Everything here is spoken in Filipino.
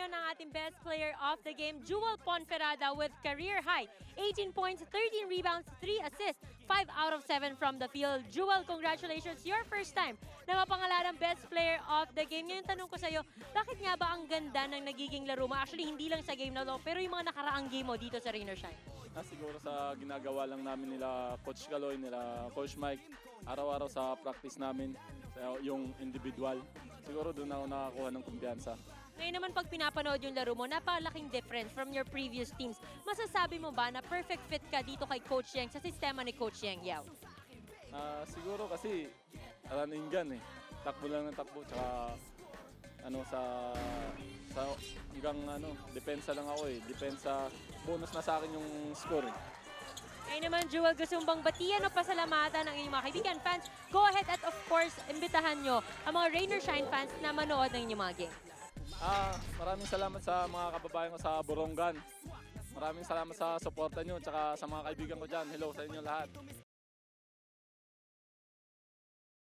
naman ang ating best player of the game, Jewel Ponferrada with career high 18 points, 13 rebounds, 3 assists, 5 out of 7 from the field. Jewel, congratulations, your first time na mapangalanan best player of the game. Ngayon tanong ko sa'yo, bakit nga ba ang ganda ng nagiging laro mo? Actually, hindi lang sa game na to, pero yung mga nakaraang game mo dito sa Rain or Shine. Siguro sa ginagawa lang namin nila Coach Galoy, nila Coach Mike, araw-araw sa practice namin, yung individual. Siguro doon ako nakakuha ng kumpiyansa. Ngayon naman pag pinapanood yung laro mo, napakalaking difference from your previous teams. Masasabi mo ba na perfect fit ka dito kay Coach Yeng sa sistema ni Coach Yeng Yao? Siguro kasi running gun eh. Takbo lang ng takbo, tsaka hanggang depensa lang ako eh. Depensa, bonus na sa akin yung score eh. Ngayon naman, Jewel, gusto mong bang batiyan o pasalamatan ang inyong mga kaibigan fans? Go ahead at of course, imbitahan nyo ang mga Rain or Shine fans na manood ng inyong mga game. Maraming salamat sa mga kababayan ko sa Borongan. Maraming salamat sa suporta nyo, tsaka sa mga kaibigan ko dyan. Hello sa inyo lahat.